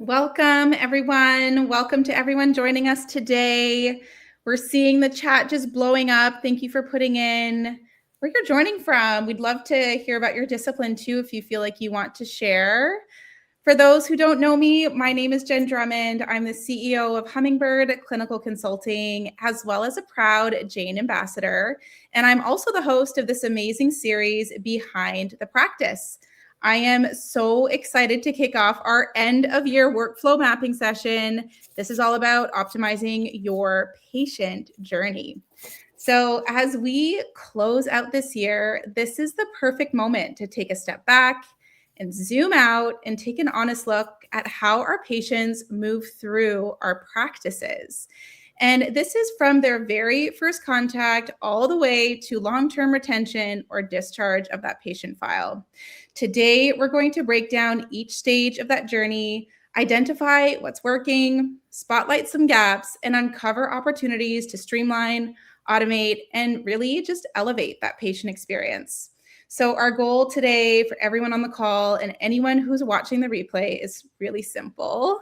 Welcome, everyone. Welcome to everyone joining us today. We're seeing the chat just blowing up. Thank you for putting in where you're joining from. We'd love to hear about your discipline too, if you feel like you want to share. For those who don't know me, my name is Gen Drummond. I'm the CEO of Hummingbird Clinical Consulting, as well as a proud Jane ambassador. And I'm also the host of this amazing series, Behind the Practice. I am so excited to kick off our end of year workflow mapping session. This is all about optimizing your patient journey. So as we close out this year, this is the perfect moment to take a step back and zoom out and take an honest look at how our patients move through our practices. And this is from their very first contact all the way to long-term retention or discharge of that patient file. Today, we're going to break down each stage of that journey, identify what's working, spotlight some gaps, and uncover opportunities to streamline, automate, and really just elevate that patient experience. So our goal today for everyone on the call and anyone who's watching the replay is really simple.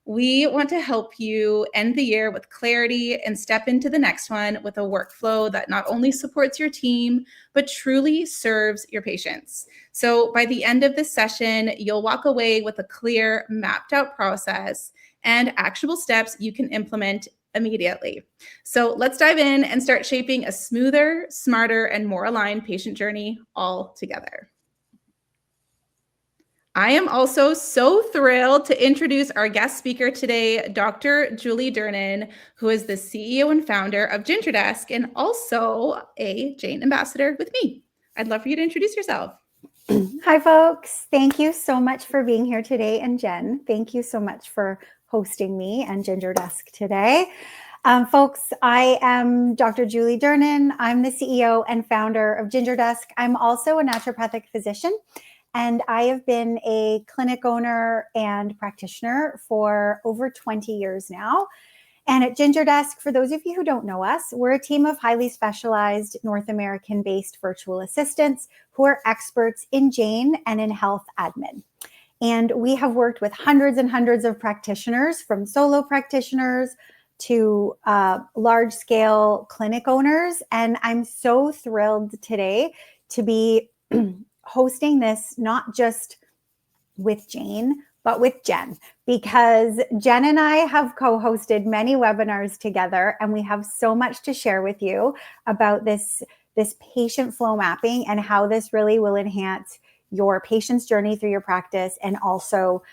We want to help you end the year with clarity and step into the next one with a workflow that not only supports your team, but truly serves your patients. So by the end of this session, you'll walk away with a clear, mapped out process and actionable steps you can implement immediately. So let's dive in and start shaping a smoother, smarter, and more aligned patient journey all together. I am also so thrilled to introduce our guest speaker today, Dr. Julie Durnan, who is the CEO and founder of Ginger Desk and also a Jane ambassador with me. I'd love for you to introduce yourself. Hi, folks. Thank you so much for being here today. And Jen, thank you so much for hosting me and Ginger Desk today. Folks, I am Dr. Julie Durnan. I'm the CEO and founder of Ginger Desk. I'm also a naturopathic physician, and I have been a clinic owner and practitioner for over 20 years now. And at Ginger Desk, for those of you who don't know us, we're a team of highly specialized North American-based virtual assistants who are experts in Jane and in health admin. And we have worked with hundreds and hundreds of practitioners, from solo practitioners to large-scale clinic owners. And I'm so thrilled today to be hosting this, not just with Jane, but with Jen, because Jen and I have co-hosted many webinars together, and we have so much to share with you about this patient flow mapping and how this really will enhance your patient's journey through your practice and also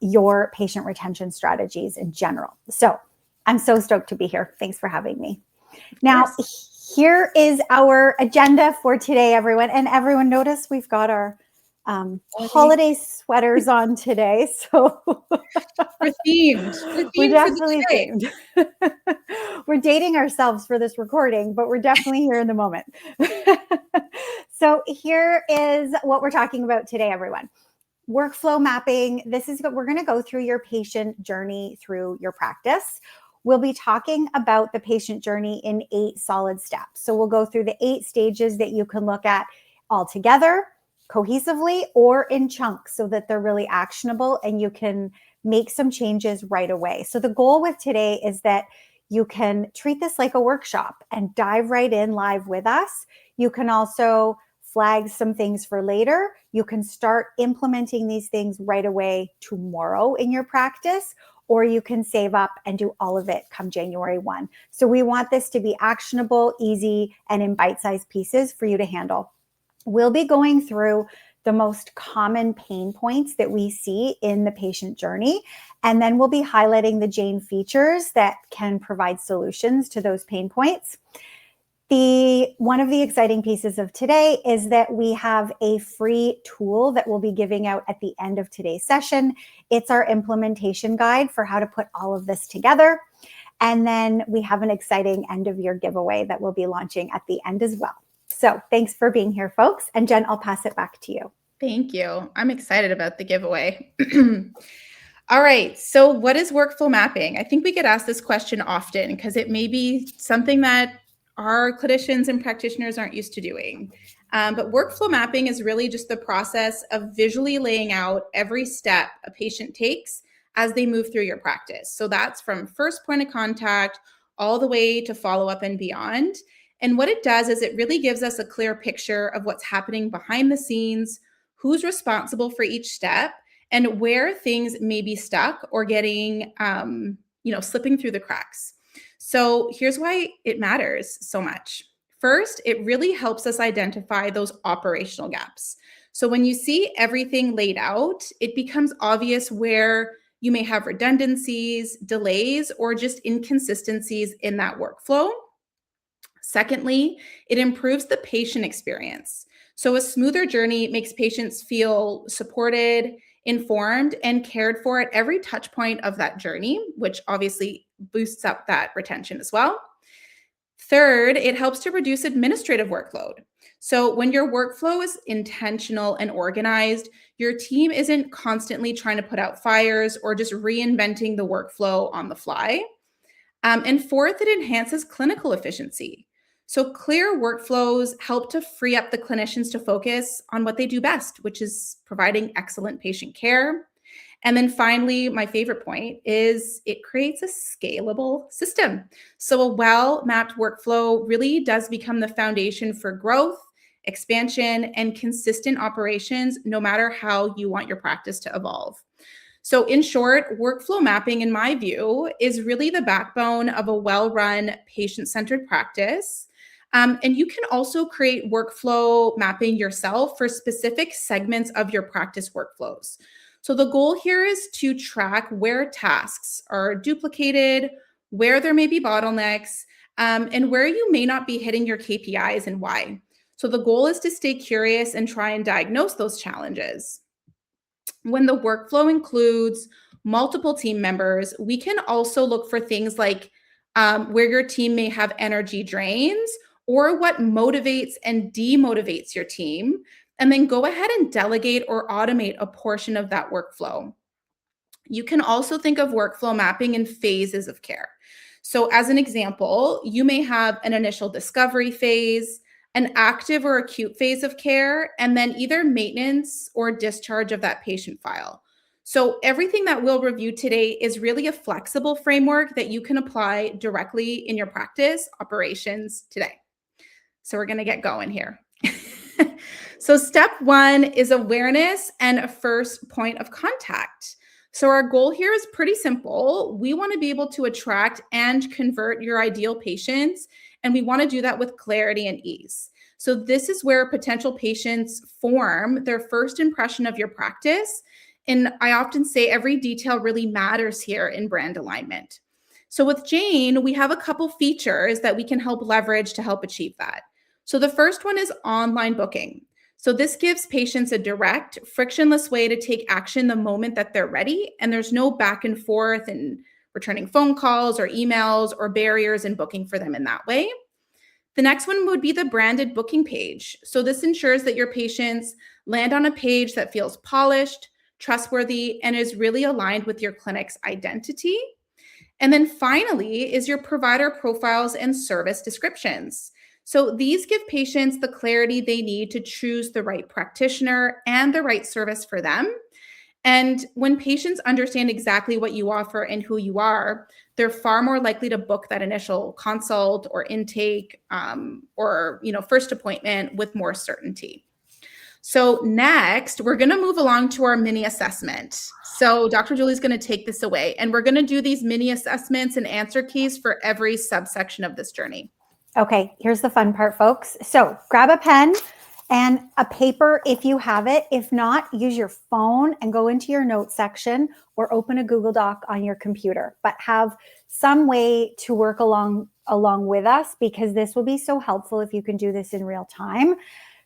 your patient retention strategies in general. So I'm so stoked to be here. Thanks for having me. Now, here is our agenda for today, everyone. And everyone, notice we've got our holiday sweaters on today. So We're themed. We're definitely themed. We're dating ourselves for this recording, but we're definitely here in the moment. So here is what we're talking about today, everyone. Workflow mapping. This is what we're going to go through your patient journey through your practice. We'll be talking about the patient journey in 8 solid steps. So we'll go through the 8 stages that you can look at all together, cohesively, or in chunks so that they're really actionable and you can make some changes right away. So the goal with today is that you can treat this like a workshop and dive right in live with us. You can also flag some things for later. You can start implementing these things right away tomorrow in your practice, or you can save up and do all of it come January 1. So we want this to be actionable, easy, and in bite-sized pieces for you to handle. We'll be going through the most common pain points that we see in the patient journey, and then we'll be highlighting the Jane features that can provide solutions to those pain points. One of the exciting pieces of today is that we have a free tool that we'll be giving out at the end of today's session. It's our implementation guide for how to put all of this together. And then we have an exciting end of year giveaway that we'll be launching at the end as well. So thanks for being here, folks. And Jen, I'll pass it back to you. Thank you. I'm excited about the giveaway. All right. So what is workflow mapping? I think we get asked this question often because it may be something that our clinicians and practitioners aren't used to doing. But workflow mapping is really just the process of visually laying out every step a patient takes as they move through your practice. So that's from first point of contact all the way to follow-up and beyond. And what it does is it really gives us a clear picture of what's happening behind the scenes, who's responsible for each step, and where things may be stuck or getting, slipping through the cracks. So here's why it matters so much. First, it really helps us identify those operational gaps. So when you see everything laid out, it becomes obvious where you may have redundancies, delays, or just inconsistencies in that workflow. Secondly, it improves the patient experience. So a smoother journey makes patients feel supported, informed, and cared for at every touch point of that journey, which obviously boosts up that retention as well. Third, it helps to reduce administrative workload. So when your workflow is intentional and organized, your team isn't constantly trying to put out fires or just reinventing the workflow on the fly. And fourth, it enhances clinical efficiency. So clear workflows help to free up the clinicians to focus on what they do best, which is providing excellent patient care. And then finally, my favorite point is it creates a scalable system. So a well-mapped workflow really does become the foundation for growth, expansion, and consistent operations, no matter how you want your practice to evolve. So in short, workflow mapping, in my view, is really the backbone of a well-run, patient-centered practice. And you can also create workflow mapping yourself for specific segments of your practice workflows. So the goal here is to track where tasks are duplicated, where there may be bottlenecks, and where you may not be hitting your KPIs and why. So the goal is to stay curious and try and diagnose those challenges. When the workflow includes multiple team members, we can also look for things like where your team may have energy drains or what motivates and demotivates your team, and then go ahead and delegate or automate a portion of that workflow. You can also think of workflow mapping in phases of care. So as an example, you may have an initial discovery phase, an active or acute phase of care, and then either maintenance or discharge of that patient file. So everything that we'll review today is really a flexible framework that you can apply directly in your practice operations today. So we're going to get going here. So step one is awareness and a first point of contact. So our goal here is pretty simple. We want to be able to attract and convert your ideal patients, and we want to do that with clarity and ease. So this is where potential patients form their first impression of your practice. And I often say every detail really matters here in brand alignment. So with Jane, we have a couple features that we can help leverage to help achieve that. So the first one is online booking. So this gives patients a direct, frictionless way to take action the moment that they're ready, and there's no back and forth and returning phone calls or emails or barriers in booking for them in that way. The next one would be the branded booking page. So this ensures that your patients land on a page that feels polished, trustworthy, and is really aligned with your clinic's identity. And then finally is your provider profiles and service descriptions. So these give patients the clarity they need to choose the right practitioner and the right service for them. And when patients understand exactly what you offer and who you are, they're far more likely to book that initial consult or intake or first appointment with more certainty. So next, we're going to move along to our mini assessment. So Dr. Julie's going to take this away, and we're going to do these mini assessments and answer keys for every subsection of this journey. Okay, here's the fun part, folks. So grab a pen and a paper if you have it. If not, use your phone and go into your notes section or open a Google Doc on your computer, but have some way to work along with us, because this will be so helpful if you can do this in real time.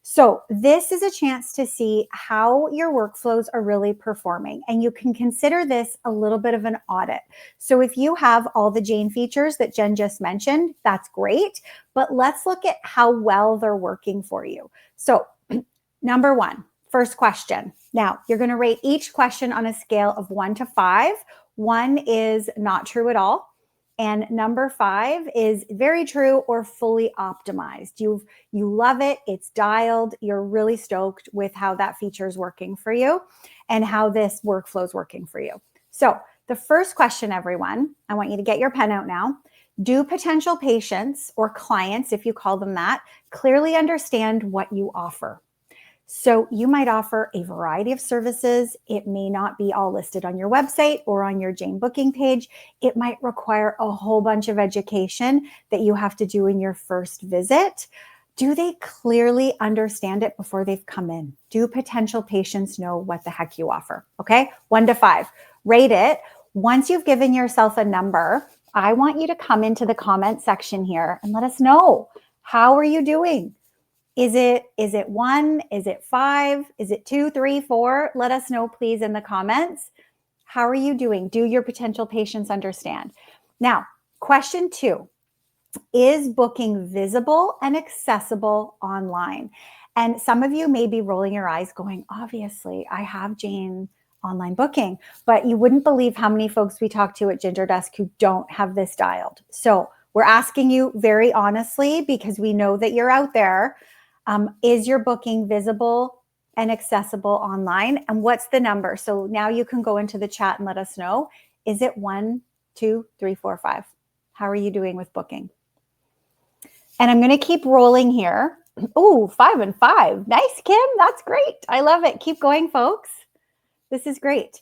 So this is a chance to see how your workflows are really performing, and you can consider this a little bit of an audit. So if you have all the Jane features that Jen just mentioned, that's great, but let's look at how well they're working for you. So number one, first question. Now you're going to rate each question on a scale of 1 to 5. 1 is not true at all. And number 5 is very true or fully optimized. You love it. It's dialed. You're really stoked with how that feature is working for you and how this workflow is working for you. So The first question, everyone, I want you to get your pen out now. Do potential patients or clients, if you call them that, clearly understand what you offer? So you might offer a variety of services. It may not be all listed on your website or on your Jane booking page. It might require a whole bunch of education that you have to do in your first visit. Do they clearly understand it before they've come in? Do potential patients know what the heck you offer? Okay, 1 to 5. Rate it. Once you've given yourself a number, I want you to come into the comment section here and let us know. How are you doing? Is it 1? Is it 5? Is it 2, 3, 4? Let us know, please, in the comments. How are you doing? Do your potential patients understand? Now, question 2, is booking visible and accessible online? And some of you may be rolling your eyes going, obviously, I have Jane online booking, but you wouldn't believe how many folks we talk to at Ginger Desk who don't have this dialed. So we're asking you very honestly, because we know that you're out there. Is your booking visible and accessible online? And what's the number? So now you can go into the chat and let us know. Is it 1, 2, 3, 4, 5? How are you doing with booking? And I'm going to keep rolling here. Oh, 5 and 5. Nice, Kim. That's great. I love it. Keep going, folks. This is great.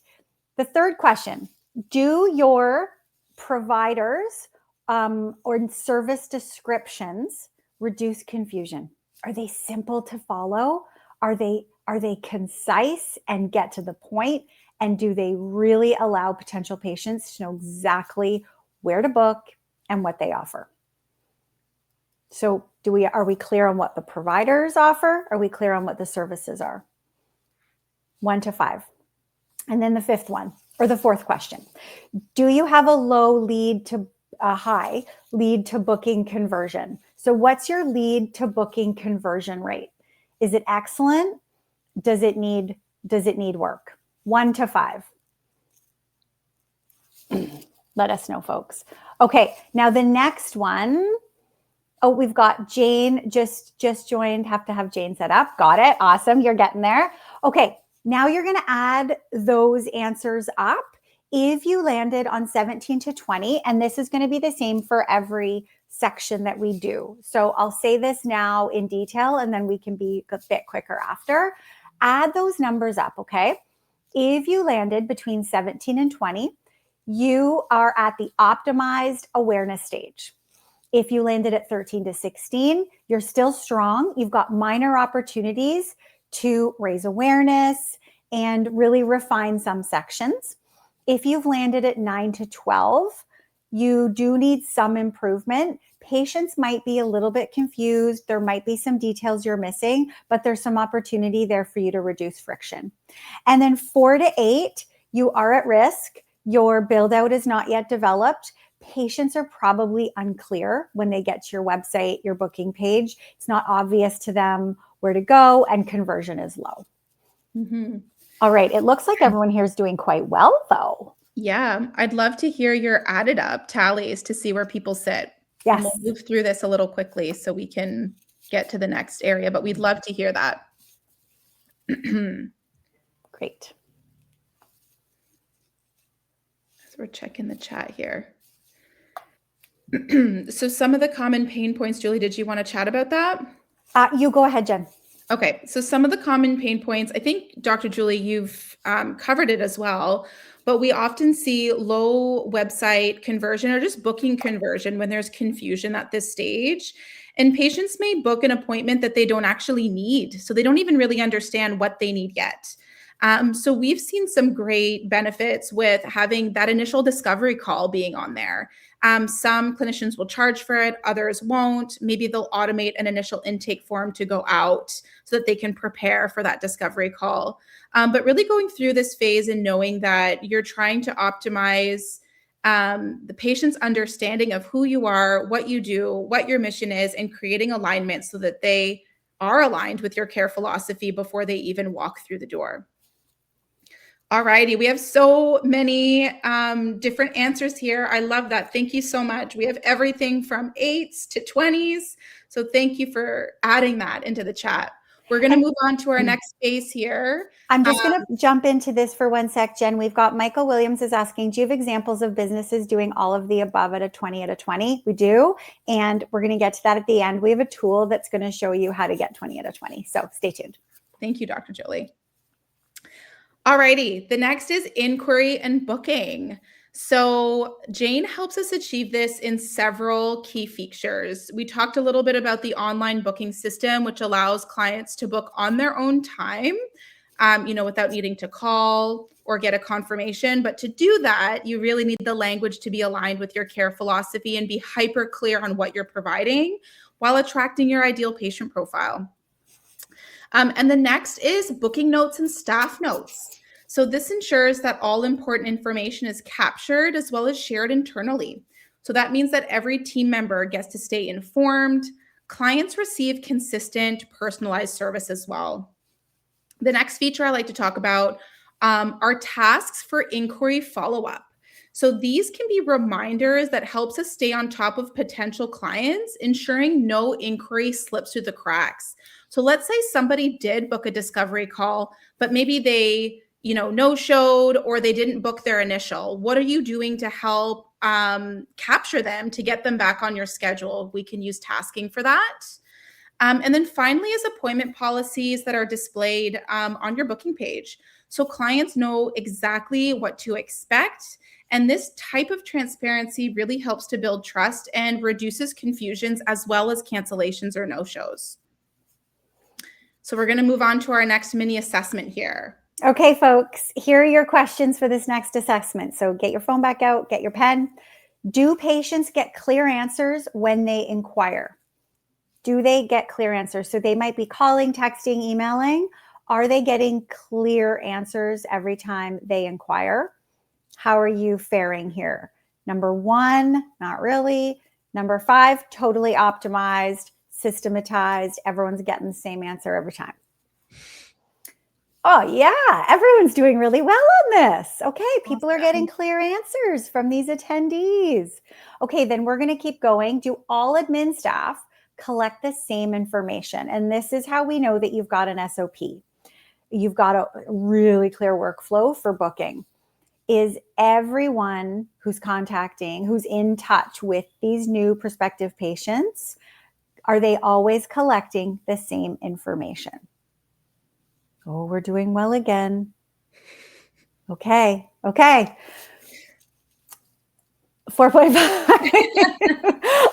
The third question, do your providers or service descriptions reduce confusion? Are they simple to follow? Are they concise and get to the point? And do they really allow potential patients to know exactly where to book and what they offer? So are we clear on what the providers offer? Are we clear on what the services are? 1 to 5. And then the fifth one, or the fourth question, do you have a low lead to a high lead to booking conversion? So what's your lead to booking conversion rate? Is it excellent? Does it need work? 1 to 5. Let us know, folks. Okay, now the next one. Oh, we've got Jane just joined. Have to have Jane set up. Got it. Awesome. You're getting there. Okay, now you're going to add those answers up. If you landed on 17 to 20, and this is going to be the same for every section that we do. So I'll say this now in detail, and then we can be a bit quicker after. Add those numbers up, okay? If you landed between 17 and 20, you are at the optimized awareness stage. If you landed at 13 to 16, you're still strong. You've got minor opportunities to raise awareness and really refine some sections. If you've landed at 9 to 12, you do need some improvement. Patients might be a little bit confused. There might be some details you're missing, but there's some opportunity there for you to reduce friction. And then 4 to 8, you are at risk. Your build out is not yet developed. Patients are probably unclear when they get to your website, your booking page. It's not obvious to them where to go, and conversion is low. Mm-hmm. All right. It looks like everyone here is doing quite well, though. Yeah. I'd love to hear your added up tallies to see where people sit. Yes. And we'll move through this a little quickly so we can get to the next area, but we'd love to hear that. Great. So we're checking the chat here. So some of the common pain points, Julie, did you want to chat about that? You go ahead, Jen. Okay. So some of the common pain points, I think, Dr. Julie, you've covered it as well, but we often see low website conversion or just booking conversion when there's confusion at this stage. And patients may book an appointment that they don't actually need. So they don't even really understand what they need yet. So we've seen some great benefits with having that initial discovery call being on there. Some clinicians will charge for it, others won't. Maybe they'll automate an initial intake form to go out so that they can prepare for that discovery call. But really going through this phase and knowing that you're trying to optimize the patient's understanding of who you are, what you do, what your mission is, and creating alignment so that they are aligned with your care philosophy before they even walk through the door. All righty. We have so many different answers here. I love that. Thank you so much. We have everything from 8s to 20s. So thank you for adding that into the chat. We're going to move on to our next phase here. I'm just going to jump into this for 1 sec, Jen. We've got Michael Williams is asking, do you have examples of businesses doing all of the above at a 20 out of 20? We do. And we're going to get to that at the end. We have a tool that's going to show you how to get 20 out of 20. So stay tuned. Thank you, Dr. Julie. Alrighty, the next is inquiry and booking. So Jane helps us achieve this in several key features. We talked a little bit about the online booking system, which allows clients to book on their own time, without needing to call or get a confirmation. But to do that, you really need the language to be aligned with your care philosophy and be hyper clear on what you're providing while attracting your ideal patient profile. And the next is booking notes and staff notes. So this ensures that all important information is captured as well as shared internally. So that means that every team member gets to stay informed. Clients receive consistent, personalized service as well. The next feature I like to talk about are tasks for inquiry follow-up. So these can be reminders that helps us stay on top of potential clients, ensuring no inquiry slips through the cracks. So let's say somebody did book a discovery call, but maybe they no-showed or they didn't book their initial. What are you doing to help capture them to get them back on your schedule? We can use tasking for that. And then finally is appointment policies that are displayed on your booking page. So clients know exactly what to expect. And this type of transparency really helps to build trust and reduces confusions as well as cancellations or no-shows. So we're going to move on to our next mini assessment here. Okay, folks, here are your questions for this next assessment. So get your phone back out, get your pen. Do patients get clear answers when they inquire? Do they get clear answers? So they might be calling, texting, emailing. Are they getting clear answers every time they inquire? How are you faring here? Number 1, not really. Number 5, totally optimized, systematized. Everyone's getting the same answer every time. Oh, yeah, everyone's doing really well on this. Okay, people are getting clear answers from these attendees. Okay, then we're going to keep going. Do all admin staff collect the same information? And this is how we know that you've got an SOP. You've got a really clear workflow for booking. Is everyone who's contacting, who's in touch with these new prospective patients, are they always collecting the same information? Oh, we're doing well again. Okay. 4.5.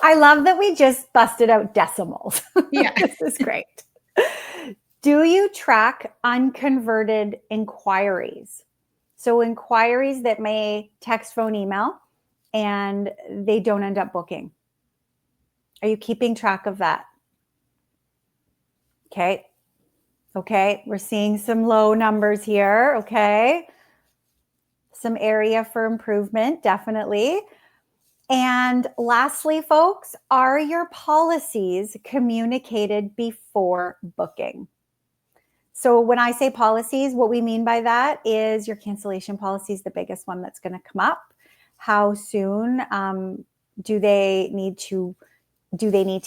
I love that we just busted out decimals. Yeah. This is great. Do you track unconverted inquiries? So inquiries that may text, phone, email, and they don't end up booking. Are you keeping track of that? Okay, we're seeing some low numbers here, okay? Some area for improvement, definitely. And lastly, folks, are your policies communicated before booking? So when I say policies, what we mean by that is your cancellation policy is the biggest one that's going to come up. How soon do they need to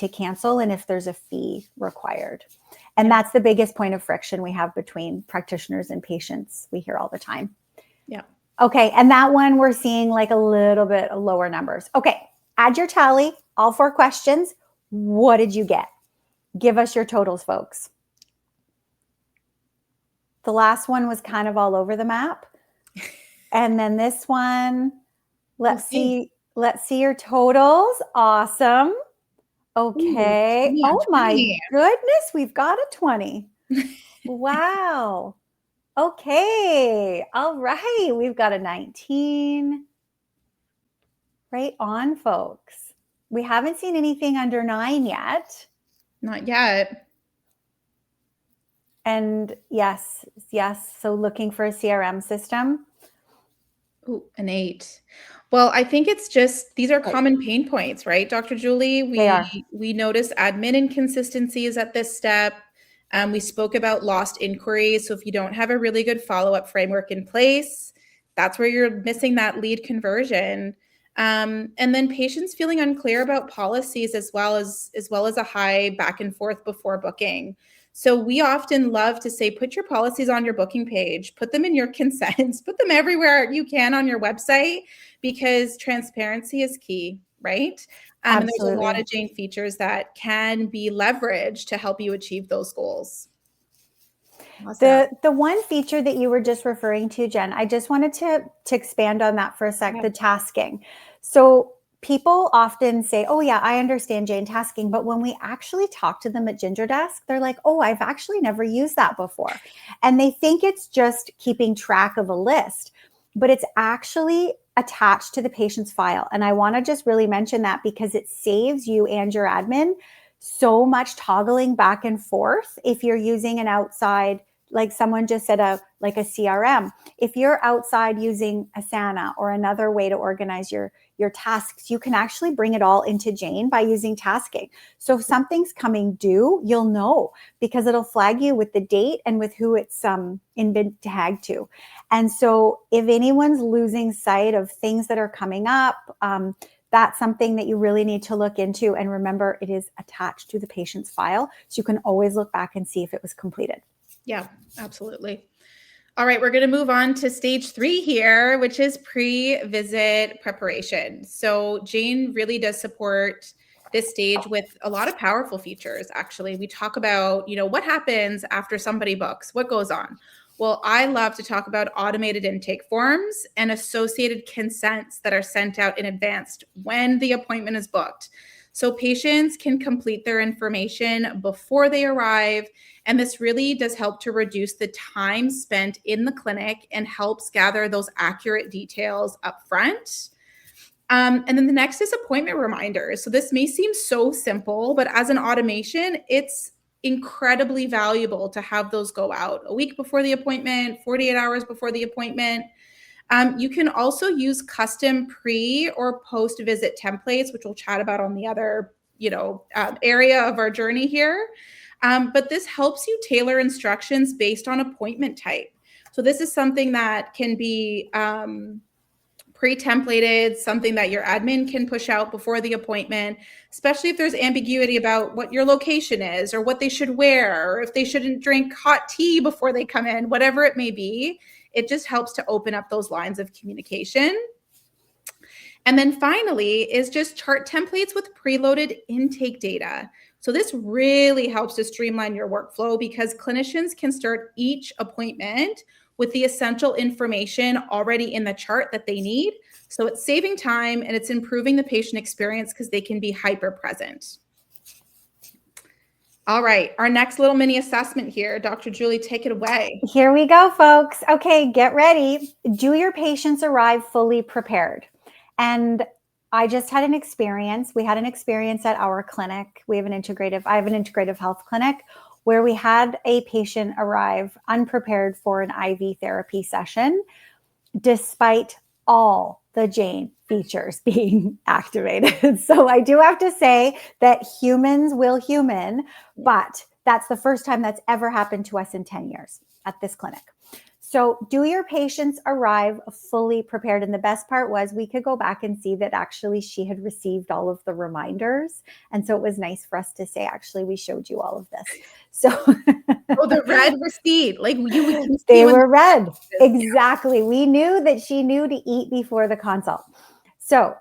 cancel, and if there's a fee required? And that's the biggest point of friction we have between practitioners and patients. We hear all the time. Yeah. Okay. And that one we're seeing like a little bit lower numbers. Okay. Add your tally, all 4 questions. What did you get? Give us your totals, folks. The last one was kind of all over the map. And then this one, let's see your totals. Awesome. Okay. Ooh, oh my goodness, we've got a 20. Wow. Okay. All right. We've got a 19. Right on, folks. We haven't seen anything under 9 yet. Not yet. And yes. So looking for a CRM system. Ooh, an 8. Well, I think it's just, these are common pain points, right, Dr. Julie? We notice admin inconsistencies at this step. We spoke about lost inquiries. So if you don't have a really good follow-up framework in place, that's where you're missing that lead conversion. And then patients feeling unclear about policies as well as a high back and forth before booking. So we often love to say, put your policies on your booking page, put them in your consents, put them everywhere you can on your website, because transparency is key, right? And there's a lot Absolutely. of Jane features that can be leveraged to help you achieve those goals. Awesome. The one feature that you were just referring to, Jen, I just wanted to expand on that for a sec, the tasking. So people often say, oh yeah, I understand Jane tasking, but when we actually talk to them at Ginger Desk, they're like, oh, I've actually never used that before. And they think it's just keeping track of a list, but it's actually attached to the patient's file. And I want to just really mention that because it saves you and your admin so much toggling back and forth if you're using an outside, like someone just said, like a CRM. If you're outside using Asana or another way to organize your tasks, you can actually bring it all into Jane by using tasking. So if something's coming due, you'll know because it'll flag you with the date and with who it's been tagged to. And so if anyone's losing sight of things that are coming up, that's something that you really need to look into. And remember, it is attached to the patient's file, so you can always look back and see if it was completed. Yeah, absolutely. All right, we're going to move on to stage 3 here, which is pre-visit preparation. So Jane really does support this stage with a lot of powerful features. Actually, we talk about, what happens after somebody books, what goes on. Well, I love to talk about automated intake forms and associated consents that are sent out in advance when the appointment is booked. So patients can complete their information before they arrive. And this really does help to reduce the time spent in the clinic and helps gather those accurate details up front. And then the next is appointment reminders. So this may seem so simple, but as an automation, it's incredibly valuable to have those go out a week before the appointment, 48 hours before the appointment. You can also use custom pre or post visit templates, which we'll chat about on the other, area of our journey here. But this helps you tailor instructions based on appointment type. So this is something that can be pre-templated, something that your admin can push out before the appointment, especially if there's ambiguity about what your location is or what they should wear, or if they shouldn't drink hot tea before they come in, whatever it may be. It just helps to open up those lines of communication. And then finally is just chart templates with preloaded intake data. So this really helps to streamline your workflow because clinicians can start each appointment with the essential information already in the chart that they need. So it's saving time and it's improving the patient experience because they can be hyper present. All right, our next little mini assessment here. Dr. Julie, take it away. Here we go, folks. Okay, get ready. Do your patients arrive fully prepared? And I just had an experience. We had an experience at our clinic. I have an integrative health clinic where we had a patient arrive unprepared for an IV therapy session, despite all the Jane features being activated. So I do have to say that humans will human, but that's the first time that's ever happened to us in 10 years at this clinic. So do your patients arrive fully prepared? And the best part was we could go back and see that actually she had received all of the reminders. And so it was nice for us to say, actually, we showed you all of this. So the red receipt, like they were red. Exactly. We knew that she knew to eat before the consult. So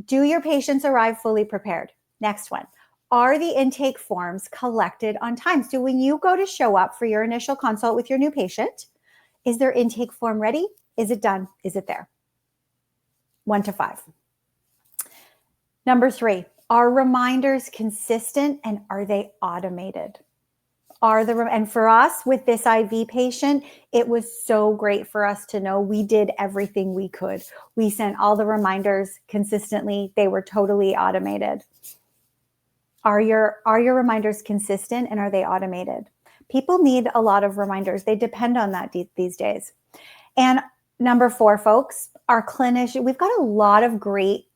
do your patients arrive fully prepared? Next one. Are the intake forms collected on time? So when you go to show up for your initial consult with your new patient, is their intake form ready? Is it done? Is it there? 1 to 5. Number 3, are reminders consistent and are they automated? And for us with this IV patient, it was so great for us to know we did everything we could. We sent all the reminders consistently. They were totally automated. Are your reminders consistent and are they automated? People need a lot of reminders. They depend on that these days. And number 4, folks, our clinician, we've got a lot of great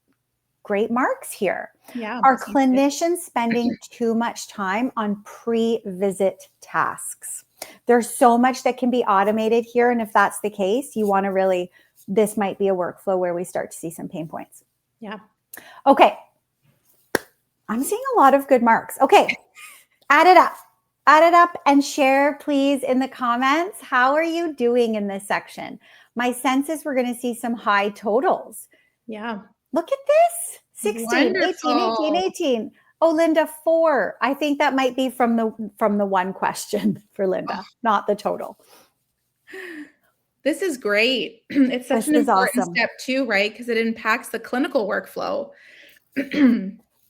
marks here. Yeah. Are clinicians spending too much time on pre-visit tasks? There's so much that can be automated here. And if that's the case, you want to this might be a workflow where we start to see some pain points. Yeah. Okay. I'm seeing a lot of good marks. Okay. Add it up. Add it up and share, please, in the comments. How are you doing in this section? My sense is we're going to see some high totals. Yeah. Look at this. 16, Wonderful. 18, 18, 18. Oh, Linda, 4. I think that might be from the one question for Linda, not the total. This is great. It's such an important step too, right? Because it impacts the clinical workflow.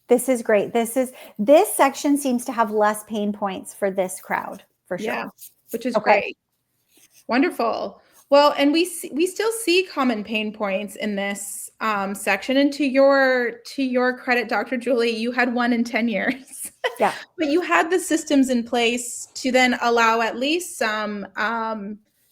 This is great. This section seems to have less pain points for this crowd, for sure. Yeah, which is great. Wonderful. Well, and we still see common pain points in this section. And to your credit, Dr. Julie, you had 1 in 10 years. Yeah. But you had the systems in place to then allow at least some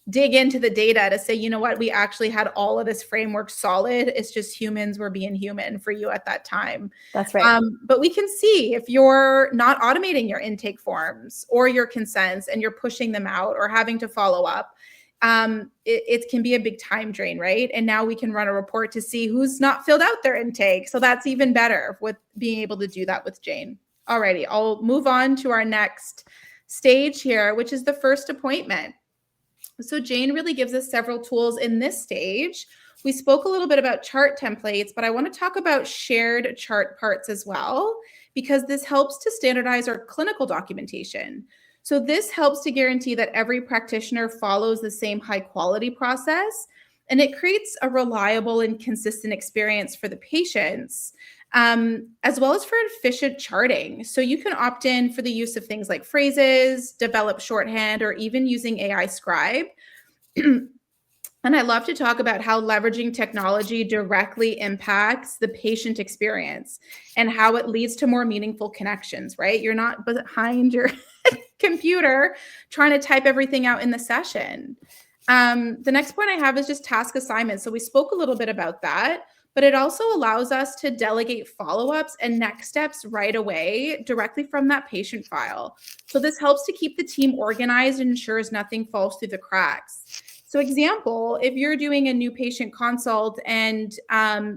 dig into the data to say, you know what, we actually had all of this framework solid. It's just humans were being human for you at that time. That's right. But we can see if you're not automating your intake forms or your consents and you're pushing them out or having to follow up, it can be a big time drain, right? And now we can run a report to see who's not filled out their intake. So that's even better with being able to do that with Jane. Alrighty, I'll move on to our next stage here, which is the first appointment. So Jane really gives us several tools in this stage. We spoke a little bit about chart templates, but I want to talk about shared chart parts as well, because this helps to standardize our clinical documentation. So this helps to guarantee that every practitioner follows the same high quality process, and it creates a reliable and consistent experience for the patients, as well as for efficient charting. So you can opt in for the use of things like phrases, develop shorthand, or even using AI Scribe. And I love to talk about how leveraging technology directly impacts the patient experience and how it leads to more meaningful connections, right? You're not behind your computer trying to type everything out in the session. The next point I have is just task assignments. So we spoke a little bit about that, but it also allows us to delegate follow-ups and next steps right away directly from that patient file. So this helps to keep the team organized and ensures nothing falls through the cracks. So example, if you're doing a new patient consult and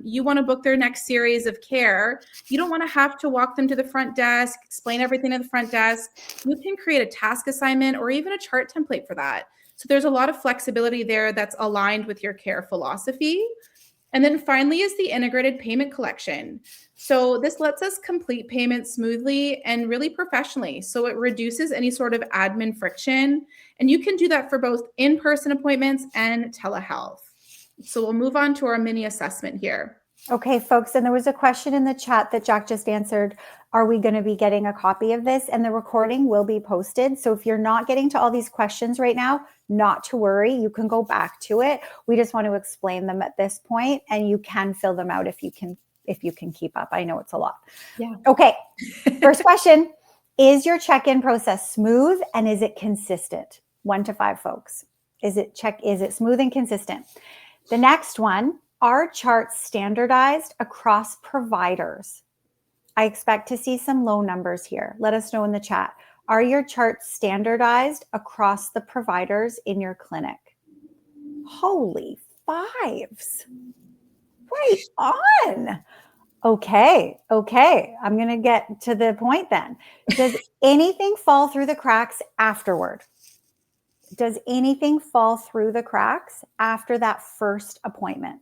you want to book their next series of care, you don't want to have to walk them to the front desk, explain everything to the front desk. You can create a task assignment or even a chart template for that. So there's a lot of flexibility there that's aligned with your care philosophy. And then finally is the integrated payment collection. So this lets us complete payments smoothly and really professionally. So it reduces any sort of admin friction. And you can do that for both in-person appointments and telehealth. So we'll move on to our mini assessment here. Okay, folks, and there was a question in the chat that Jack just answered. Are we going to be getting a copy of this? And the recording will be posted. So if you're not getting to all these questions right now, not to worry, you can go back to it. We just want to explain them at this point, and you can fill them out if you can keep up. I know it's a lot. Yeah. Okay. First question, is your check-in process smooth and is it consistent? 1 to 5, folks. Is it smooth and consistent? The next one, are charts standardized across providers? I expect to see some low numbers here. Let us know in the chat. Are your charts standardized across the providers in your clinic? Holy 5s. Right on. Okay. I'm going to get to the point then. Does anything fall through the cracks afterward? Does anything fall through the cracks after that first appointment?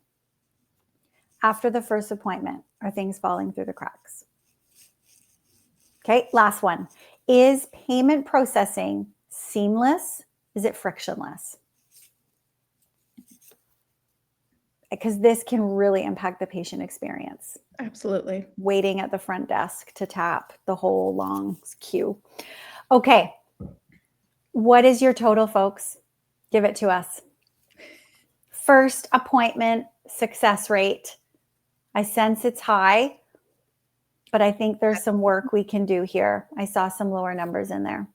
After the first appointment, are things falling through the cracks? Okay, last one. Is payment processing seamless? Is it frictionless? Because this can really impact the patient experience. Absolutely. Waiting at the front desk to tap the whole long queue. Okay. What is your total, folks? Give it to us. First appointment success rate. I sense it's high, but I think there's some work we can do here. I saw some lower numbers in there.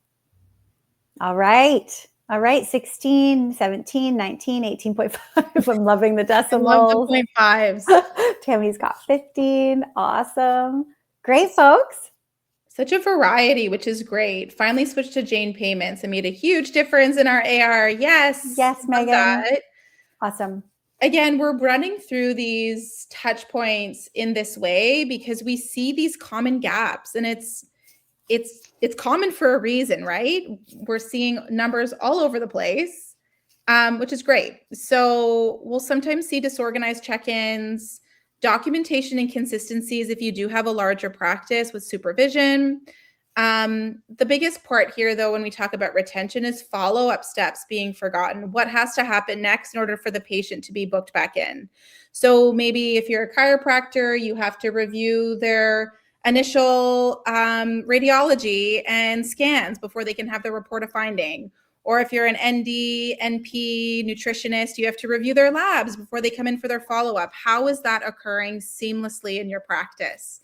All right. 16, 17, 19, 18.5. I'm loving the decimals. I love the 0.5s. Tammy's got 15. Awesome. Great, folks. Such a variety, which is great. Finally switched to Jane payments and made a huge difference in our AR. Yes. Yes, Megan. That. Awesome. Again, we're running through these touch points in this way because we see these common gaps, and it's it's common for a reason, right? We're seeing numbers all over the place, which is great. So we'll sometimes see disorganized check-ins, documentation inconsistencies if you do have a larger practice with supervision. The biggest part here, though, when we talk about retention is follow-up steps being forgotten. What has to happen next in order for the patient to be booked back in? So maybe if you're a chiropractor, you have to review their initial radiology and scans before they can have the report of finding. Or if you're an ND, NP nutritionist, you have to review their labs before they come in for their follow-up. How is that occurring seamlessly in your practice?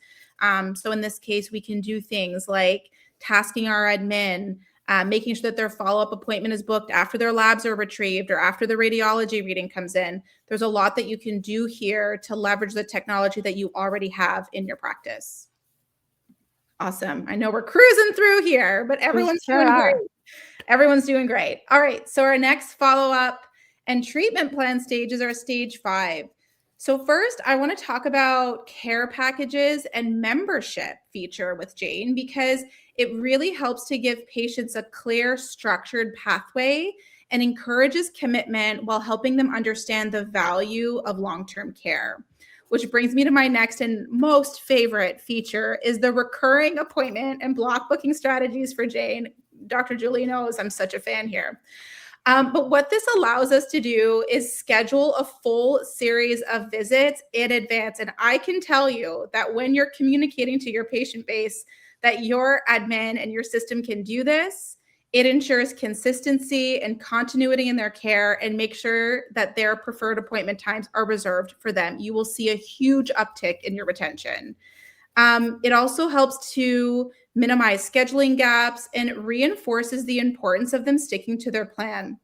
So in this case, we can do things like tasking our admin, making sure that their follow-up appointment is booked after their labs are retrieved or after the radiology reading comes in. There's a lot that you can do here to leverage the technology that you already have in your practice. Awesome. I know we're cruising through here, but everyone's doing great. Everyone's doing great. All right. So our next follow-up and treatment plan stages are stage 5. So first, I want to talk about care packages and membership feature with Jane, because it really helps to give patients a clear, structured pathway and encourages commitment while helping them understand the value of long-term care. Which brings me to my next and most favorite feature is the recurring appointment and block booking strategies for Jane. Dr. Julie knows I'm such a fan here. But what this allows us to do is schedule a full series of visits in advance. And I can tell you that when you're communicating to your patient base that your admin and your system can do this, it ensures consistency and continuity in their care and make sure that their preferred appointment times are reserved for them. You will see a huge uptick in your retention. It also helps to minimize scheduling gaps and reinforces the importance of them sticking to their plan.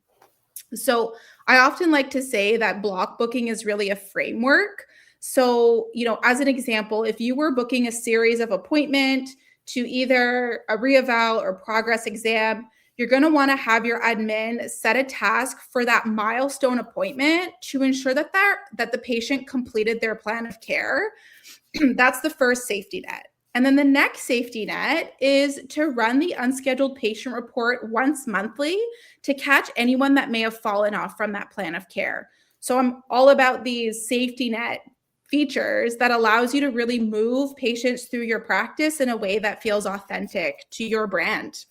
So I often like to say that block booking is really a framework. So, as an example, if you were booking a series of appointment to either a reeval or progress exam, you're going to want to have your admin set a task for that milestone appointment to ensure that the patient completed their plan of care. That's the first safety net. And then the next safety net is to run the unscheduled patient report once monthly to catch anyone that may have fallen off from that plan of care. So I'm all about these safety net features that allows you to really move patients through your practice in a way that feels authentic to your brand.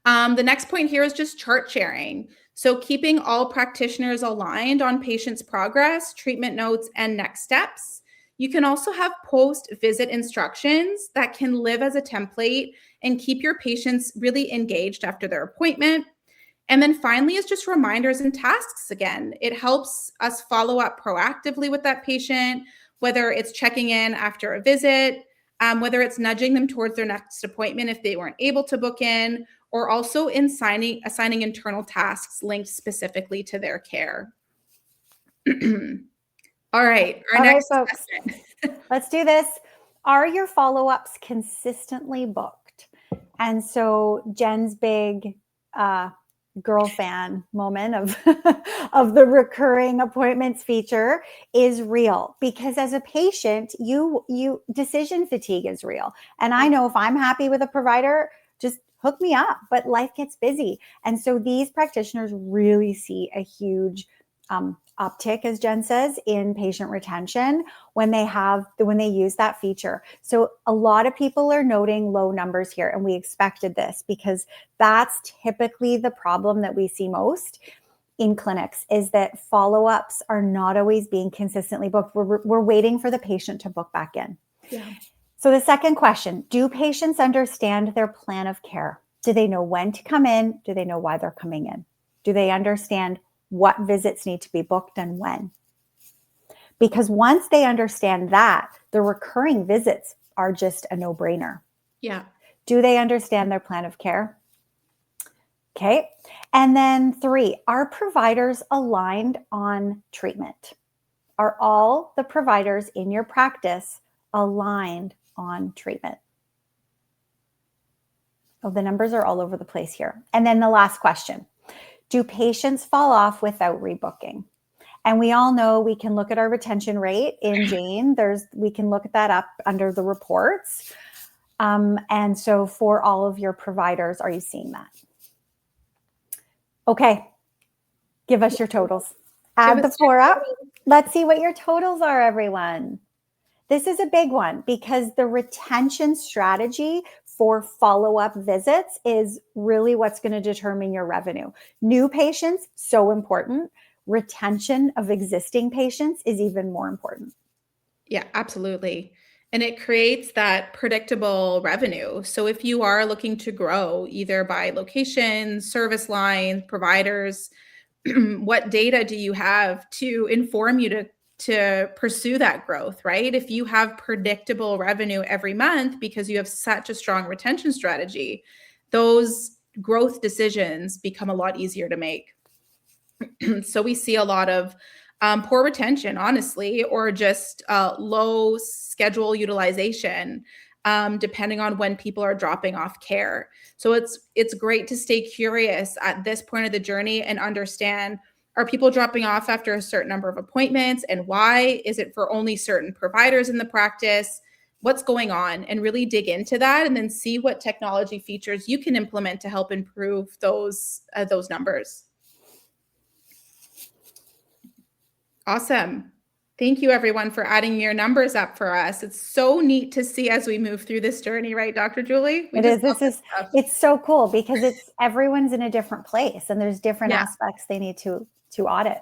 The next point here is just chart sharing. So keeping all practitioners aligned on patients' progress, treatment notes, and next steps. You can also have post-visit instructions that can live as a template and keep your patients really engaged after their appointment. And then finally is just reminders and tasks again. It helps us follow up proactively with that patient, whether it's checking in after a visit, whether it's nudging them towards their next appointment if they weren't able to book in, or also in assigning internal tasks linked specifically to their care. All right, All right, folks, let's do this. Are your follow-ups consistently booked? And so Jen's big girl fan moment of, of the recurring appointments feature is real, because as a patient, you decision fatigue is real. And I know if I'm happy with a provider, just hook me up, but life gets busy. And so these practitioners really see a huge uptick, as Jen says, in patient retention when they use that feature. So a lot of people are noting low numbers here, and we expected this because that's typically the problem that we see most in clinics, is that follow-ups are not always being consistently booked. We're waiting for the patient to book back in. Yeah. So the second question, do patients understand their plan of care? Do they know when to come in? Do they know why they're coming in? Do they understand what visits need to be booked and when? Because once they understand that, the recurring visits are just a no-brainer. Yeah. Do they understand their plan of care? Okay. And then 3, are providers aligned on treatment? Are all the providers in your practice aligned on treatment? Oh, the numbers are all over the place here. And then the last question, do patients fall off without rebooking? And we all know we can look at our retention rate in Jane. We can look at that up under the reports. And so for all of your providers, are you seeing that? Okay, give us your totals. Add the 4 up. Let's see what your totals are, everyone. This is a big one because the retention strategy for follow-up visits is really what's going to determine your revenue. New patients, so important. Retention of existing patients is even more important. Yeah, absolutely. And it creates that predictable revenue. So if you are looking to grow either by location, service line, providers, what data do you have to inform you to pursue that growth, right? If you have predictable revenue every month because you have such a strong retention strategy, those growth decisions become a lot easier to make. So we see a lot of poor retention, honestly, or just low schedule utilization, depending on when people are dropping off care. So it's great to stay curious at this point of the journey and understand, are people dropping off after a certain number of appointments, and why? Is it for only certain providers in the practice? What's going on? And really dig into that, and then see what technology features you can implement to help improve those numbers. Awesome. Thank you, everyone, for adding your numbers up for us. It's so neat to see as we move through this journey, right, Dr. Julie? It's so cool because everyone's in a different place and there's different aspects they need to audit.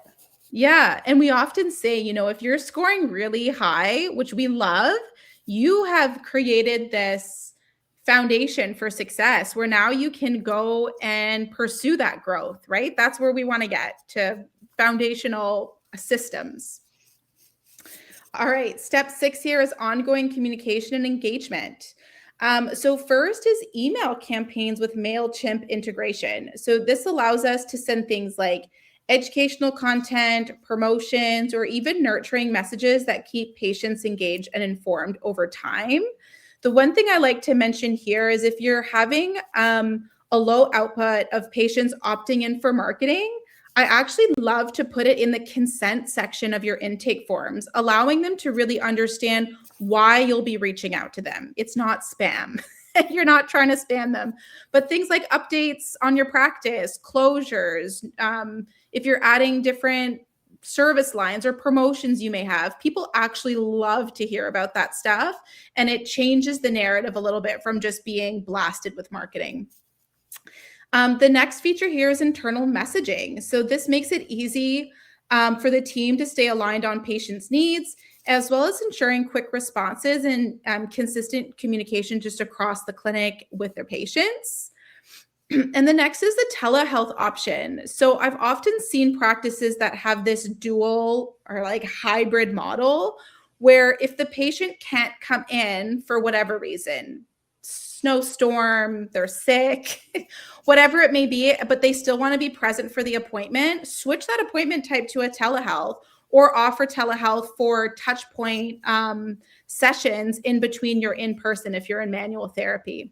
Yeah. And we often say, if you're scoring really high, which we love, you have created this foundation for success where now you can go and pursue that growth, right? That's where we want to get to, foundational systems. All right. Step 6 here is ongoing communication and engagement. So first is email campaigns with MailChimp integration. So this allows us to send things like educational content, promotions, or even nurturing messages that keep patients engaged and informed over time. The one thing I like to mention here is if you're having a low output of patients opting in for marketing, I actually love to put it in the consent section of your intake forms, allowing them to really understand why you'll be reaching out to them. It's not spam. You're not trying to spam them, but things like updates on your practice, closures, if you're adding different service lines or promotions you may have, people actually love to hear about that stuff. And it changes the narrative a little bit from just being blasted with marketing. The next feature here is internal messaging. So this makes it easy for the team to stay aligned on patients' needs, as well as ensuring quick responses and consistent communication just across the clinic with their patients. And the next is the telehealth option. So I've often seen practices that have this dual or like hybrid model where if the patient can't come in for whatever reason, snowstorm, they're sick, whatever it may be, but they still want to be present for the appointment, switch that appointment type to a telehealth or offer telehealth for touch point sessions in between your in-person if you're in manual therapy.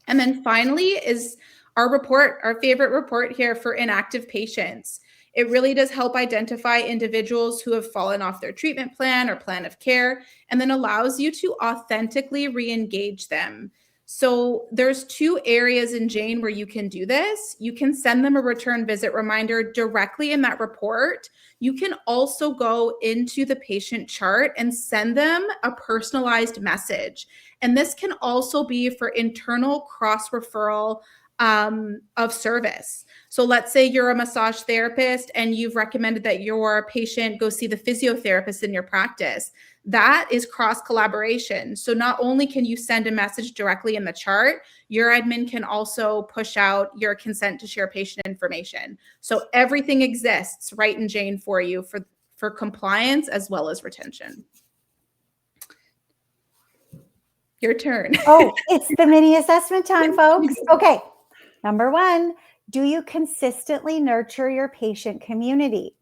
And then finally is our report, our favorite report here for inactive patients. It really does help identify individuals who have fallen off their treatment plan or plan of care, and then allows you to authentically re-engage them. So there's 2 areas in Jane where you can do this. You can send them a return visit reminder directly in that report. You can also go into the patient chart and send them a personalized message. And this can also be for internal cross-referral of service. So let's say you're a massage therapist and you've recommended that your patient go see the physiotherapist in your practice. That is cross collaboration. So not only can you send a message directly in the chart, your admin can also push out your consent to share patient information. So everything exists right in Jane for you for compliance as well as retention. Your turn. Oh, it's the mini assessment time, folks. Okay. Number 1, do you consistently nurture your patient community?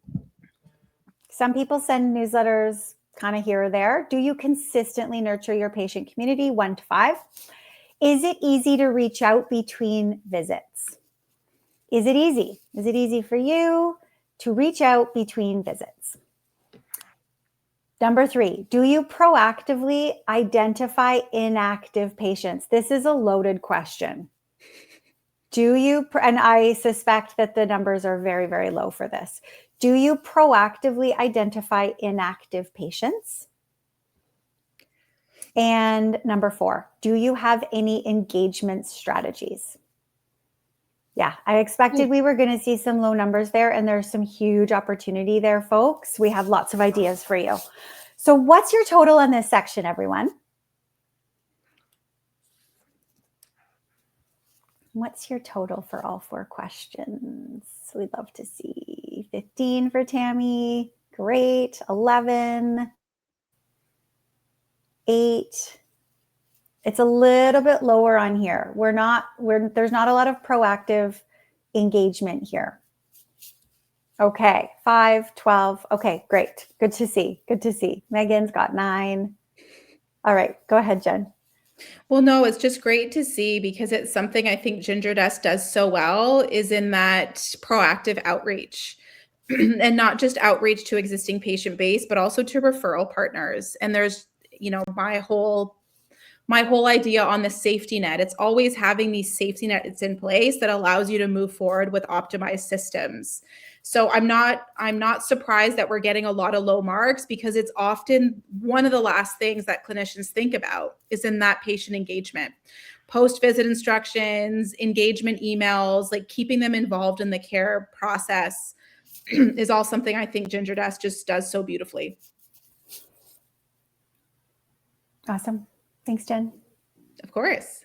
Some people send newsletters kind of here or there. Do you consistently nurture your patient community? 1 to 5. Is it easy to reach out between visits? Is it easy? Is it easy for you to reach out between visits? Number 3, do you proactively identify inactive patients? This is a loaded question. Do you, and I suspect that the numbers are very, very low for this. Do you proactively identify inactive patients? And number 4, do you have any engagement strategies? Yeah, I expected we were going to see some low numbers there, and there's some huge opportunity there, folks. We have lots of ideas for you. So what's your total in this section, everyone? What's your total for all 4 questions? We'd love to see 15 for Tammy. Great. 11. 8. It's a little bit lower on here. There's not a lot of proactive engagement here. Okay, 5, 12. Okay, great. Good to see. Good to see. Megan's got 9. All right, go ahead, Jen. Well, no, it's just great to see, because it's something I think Ginger Desk does so well, is in that proactive outreach. And not just outreach to existing patient base, but also to referral partners. And there's, my whole idea on the safety net. It's always having these safety nets in place that allows you to move forward with optimized systems. So I'm not surprised that we're getting a lot of low marks, because it's often one of the last things that clinicians think about is in that patient engagement. Post-visit instructions, engagement emails, like keeping them involved in the care process is all something I think Ginger Desk just does so beautifully. Awesome. Thanks, Jen. Of course.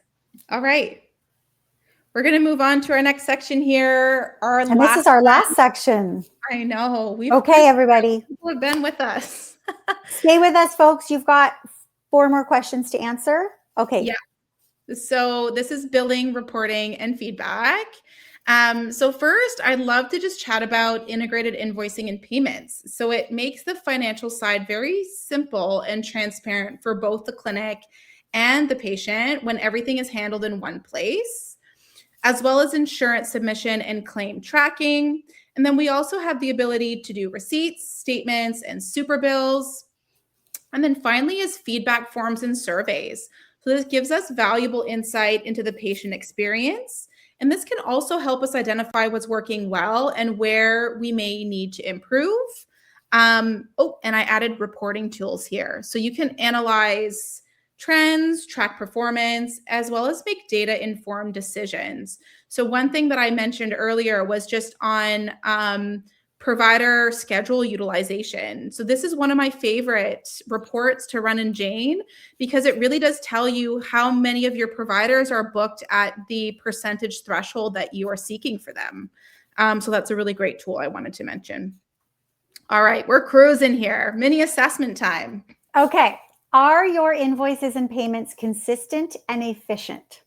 All right. We're going to move on to our next section here. This is our last section. I know. Okay, everybody. People have been with us. Stay with us, folks. You've got 4 more questions to answer. Okay. Yeah. So this is billing, reporting, and feedback. So first, I'd love to just chat about integrated invoicing and payments. So it makes the financial side very simple and transparent for both the clinic and the patient when everything is handled in one place, as well as insurance submission and claim tracking. And then we also have the ability to do receipts, statements, and super bills. And then finally is feedback forms and surveys. So this gives us valuable insight into the patient experience. And this can also help us identify what's working well and where we may need to improve. And I added reporting tools here. So you can analyze trends, track performance, as well as make data-informed decisions. So one thing that I mentioned earlier was just on provider schedule utilization. So this is one of my favorite reports to run in Jane, because it really does tell you how many of your providers are booked at the percentage threshold that you are seeking for them. So that's a really great tool I wanted to mention. All right, we're cruising here. Mini assessment time. Okay. Are your invoices and payments consistent and efficient?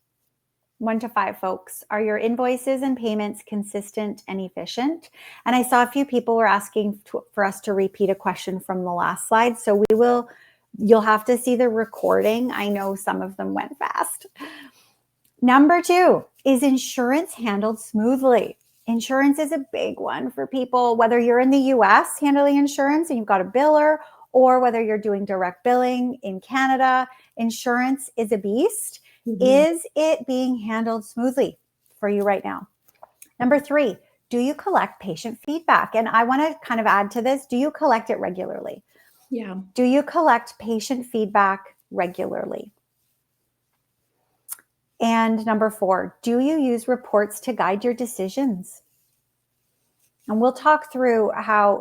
1 to 5, folks. Are your invoices and payments consistent and efficient? And I saw a few people were asking for us to repeat a question from the last slide. So you'll have to see the recording. I know some of them went fast. Number 2, is insurance handled smoothly? Insurance is a big one for people, whether you're in the US handling insurance and you've got a biller, or whether you're doing direct billing in Canada. Insurance is a beast. Mm-hmm. Is it being handled smoothly for you right now? Number 3, do you collect patient feedback? And I want to kind of add to this, do you collect it regularly? Yeah. Do you collect patient feedback regularly? And number 4, do you use reports to guide your decisions? And we'll talk through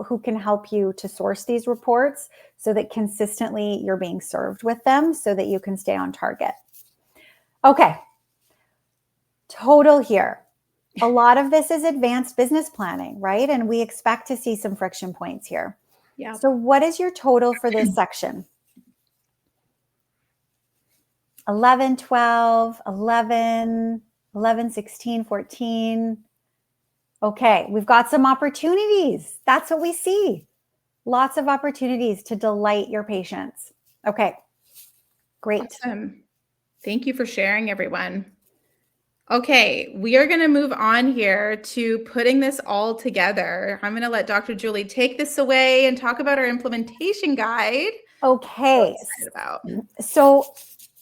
who can help you to source these reports so that consistently you're being served with them so that you can stay on target. Okay. Total here. A lot of this is advanced business planning, right? And we expect to see some friction points here. Yeah. So what is your total for this section? 11, 12, 11, 11, 16, 14. Okay, we've got some opportunities. That's what we see. Lots of opportunities to delight your patients. Okay, great. Awesome. Thank you for sharing, everyone. Okay, we are going to move on here to putting this all together. I'm going to let Dr. Julie take this away and talk about our implementation guide. Okay. Excited about. So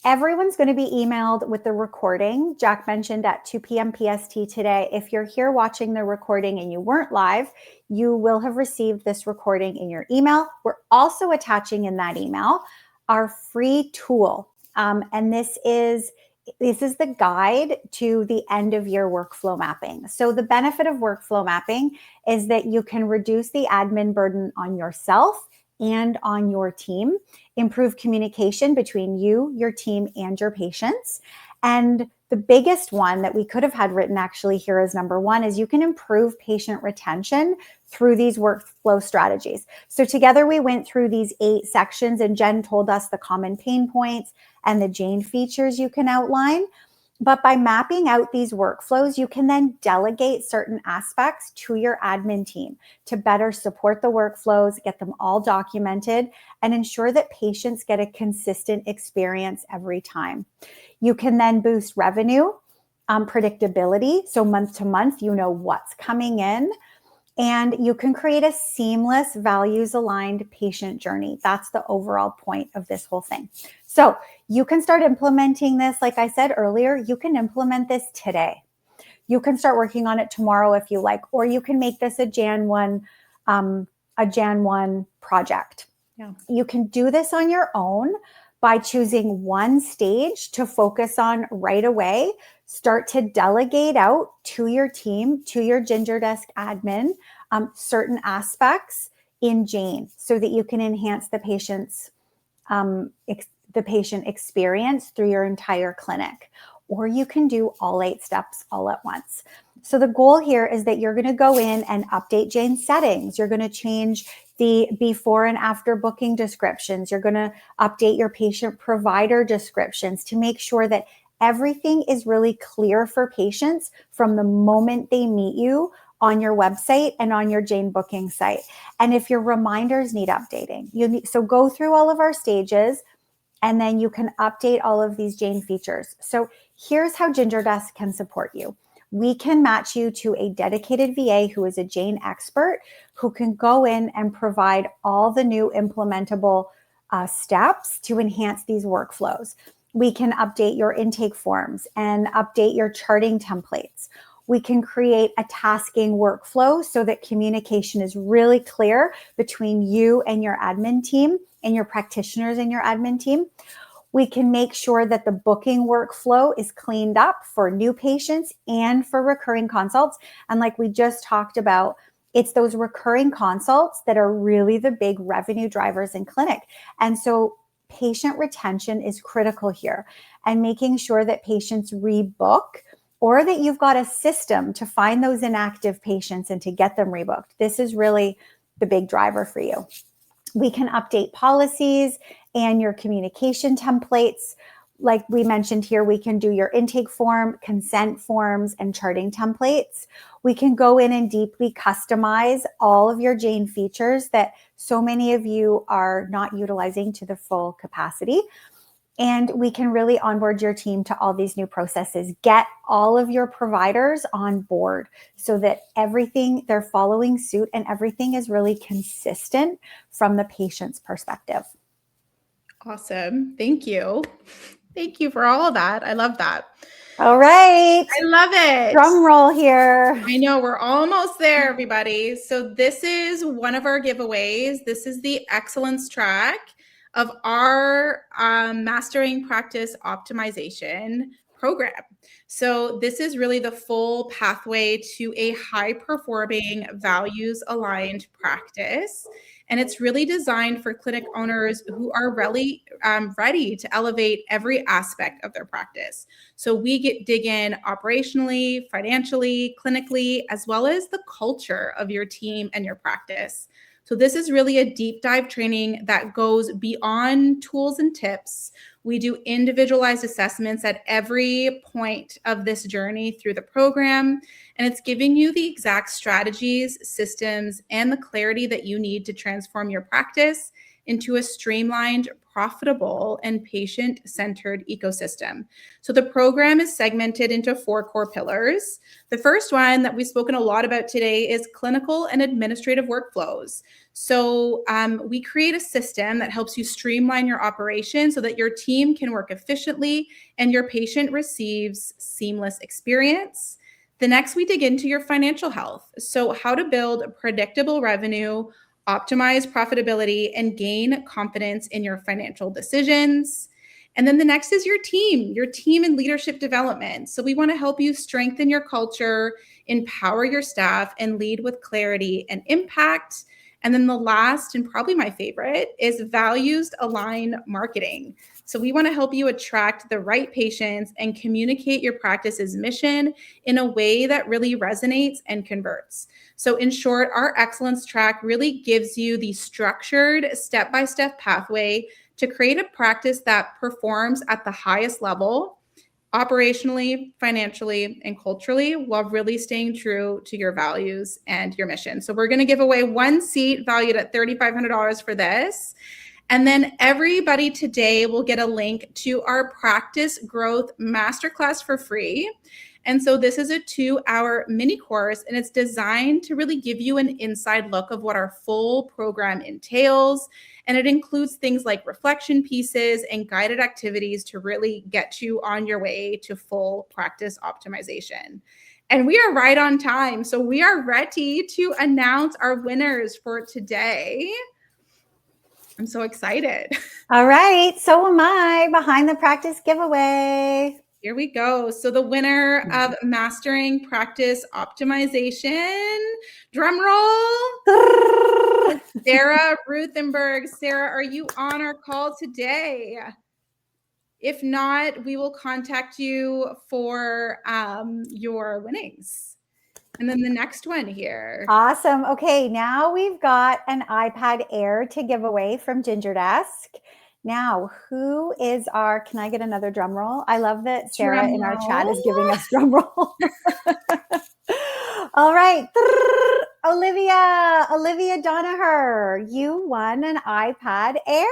everyone's going to be emailed with the recording. Jack mentioned at 2 p.m. PST today. If you're here watching the recording and you weren't live, you will have received this recording in your email. We're also attaching in that email our free tool. And this is the guide to the end of year workflow mapping. So the benefit of workflow mapping is that you can reduce the admin burden on yourself and on your team, improve communication between you, your team, and your patients. And the biggest one that we could have had written actually here as number one is you can improve patient retention through these workflow strategies. So together we went through these 8 sections, and Jen told us the common pain points and the Jane features you can outline. But by mapping out these workflows, you can then delegate certain aspects to your admin team to better support the workflows, get them all documented, and ensure that patients get a consistent experience every time. You can then boost revenue, predictability. So month to month, you know what's coming in. And you can create a seamless, values-aligned patient journey. That's the overall point of this whole thing. So you can start implementing this. Like I said earlier, you can implement this today. You can start working on it tomorrow if you like, or you can make this a Jan 1 project. Yeah. You can do this on your own by choosing one stage to focus on right away. Start to delegate out to your team, to your Ginger Desk admin, certain aspects in Jane so that you can enhance the patient's the patient experience through your entire clinic. Or you can do all 8 steps all at once. So the goal here is that you're going to go in and update Jane settings. You're going to change the before and after booking descriptions. You're going to update your patient provider descriptions to make sure that everything is really clear for patients from the moment they meet you on your website and on your Jane booking site. And if your reminders need updating, so go through all of our stages, and then you can update all of these Jane features. So here's how Ginger Desk can support you. We can match you to a dedicated VA who is a Jane expert who can go in and provide all the new implementable steps to enhance these workflows. We can update your intake forms and update your charting templates. We can create a tasking workflow so that communication is really clear between you and your admin team and your practitioners and your admin team. We can make sure that the booking workflow is cleaned up for new patients and for recurring consults. And like we just talked about, it's those recurring consults that are really the big revenue drivers in clinic. And so patient retention is critical here, and making sure that patients rebook, or that you've got a system to find those inactive patients and to get them rebooked. This is really the big driver for you. We can update policies and your communication templates. Like we mentioned here, we can do your intake form, consent forms, and charting templates. We can go in and deeply customize all of your Jane features that so many of you are not utilizing to the full capacity. And we can really onboard your team to all these new processes. Get all of your providers on board so that they're following suit and everything is really consistent from the patient's perspective. Awesome. Thank you. Thank you for all of that. I love that. All right. I love it. Drum roll here. I know, we're almost there, everybody. So this is one of our giveaways. This is the excellence track of our Mastering Practice Optimization program. So this is really the full pathway to a high-performing, values-aligned practice. And it's really designed for clinic owners who are really ready to elevate every aspect of their practice. So we dig in operationally, financially, clinically, as well as the culture of your team and your practice. So this is really a deep dive training that goes beyond tools and tips. We do individualized assessments at every point of this journey through the program, and it's giving you the exact strategies, systems, and the clarity that you need to transform your practice into a streamlined, profitable, and patient-centered ecosystem. So the program is segmented into 4 core pillars. The first one that we've spoken a lot about today is clinical and administrative workflows. So we create a system that helps you streamline your operation so that your team can work efficiently and your patient receives seamless experience. The next, we dig into your financial health. So how to build predictable revenue, optimize profitability, and gain confidence in your financial decisions. And then the next is your team and leadership development. So we want to help you strengthen your culture, empower your staff, and lead with clarity and impact. And then the last, and probably my favorite, is values-aligned marketing. So we want to help you attract the right patients and communicate your practice's mission in a way that really resonates and converts. So in short, our excellence track really gives you the structured step-by-step pathway to create a practice that performs at the highest level, operationally, financially, and culturally, while really staying true to your values and your mission. So we're going to give away 1 seat valued at $3,500 for this. And then everybody today will get a link to our practice growth masterclass for free. And so this is a 2-hour mini course, and it's designed to really give you an inside look of what our full program entails. And it includes things like reflection pieces and guided activities to really get you on your way to full practice optimization. And we are right on time. So we are ready to announce our winners for today. I'm so excited. All right. So am I. Behind the practice giveaway. Here we go. So the winner of Mastering Practice Optimization, drum roll, Sarah Ruthenberg. Sarah, are you on our call today? If not, we will contact you for your winnings. And then the next one here. Awesome. Okay, now we've got an iPad Air to give away from Ginger Desk. Now, who is our, can I get another drum roll? I love that Sarah in our chat is giving us drum roll. All right. Olivia Donaher, you won an iPad Air.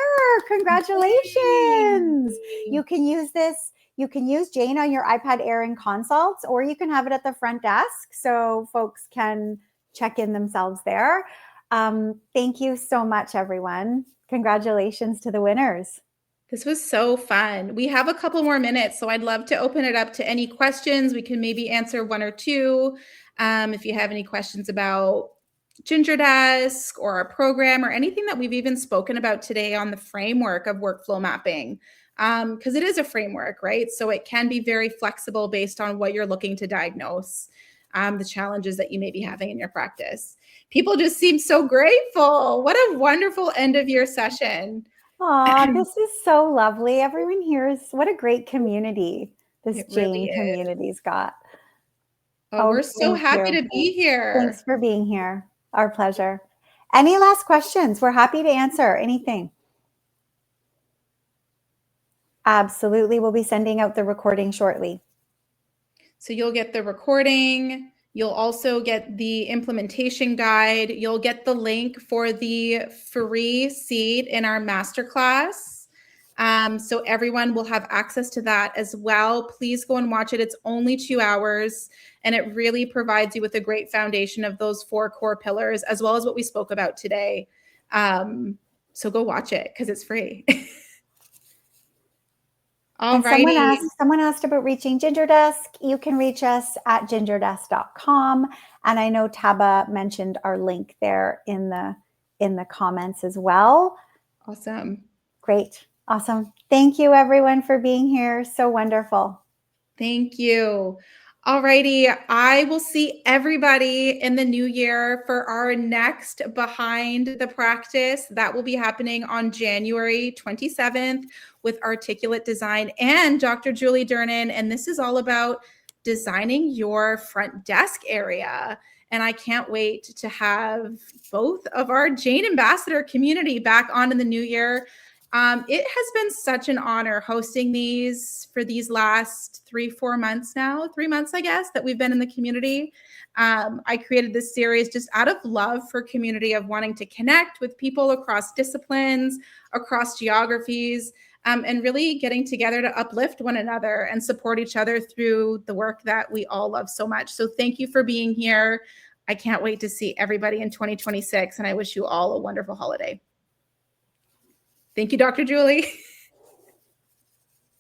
Congratulations. You can use this. You can use Jane on your iPad Air in consults, or you can have it at the front desk so folks can check in themselves there. Thank you so much, everyone. Congratulations to the winners. This was so fun. We have a couple more minutes, so I'd love to open it up to any questions. We can maybe answer 1 or 2. If you have any questions about Ginger Desk or our program or anything that we've even spoken about today on the framework of workflow mapping, because it is a framework, right? So it can be very flexible based on what you're looking to diagnose, the challenges that you may be having in your practice. People just seem so grateful. What a wonderful end of year session. Aw, this is so lovely. Everyone here is, what a great community this Jane community's got. Oh, we're so happy to be here. Thanks for being here. Our pleasure. Any last questions? We're happy to answer anything. Absolutely. We'll be sending out the recording shortly. So you'll get the recording. You'll also get the implementation guide. You'll get the link for the free seat in our masterclass. So everyone will have access to that as well. Please go and watch it. It's only 2 hours, and it really provides you with a great foundation of those 4 core pillars, as well as what we spoke about today. So go watch it because it's free. And someone asked about reaching Ginger Desk. You can reach us at gingerdesk.com. And I know Taba mentioned our link there in the comments as well. Awesome. Great. Awesome. Thank you, everyone, for being here. So wonderful. Thank you. Alrighty, I will see everybody in the new year for our next Behind the Practice. That will be happening on January 27th with Articulate Design and Dr. Julie Durnan. And this is all about designing your front desk area. And I can't wait to have both of our Jane Ambassador community back on in the new year. It has been such an honor hosting these for these last 3-4 months now, 3 months, I guess, that we've been in the community. I created this series just out of love for community, of wanting to connect with people across disciplines, across geographies, and really getting together to uplift one another and support each other through the work that we all love so much. So thank you for being here. I can't wait to see everybody in 2026, and I wish you all a wonderful holiday. Thank you, Dr. Julie.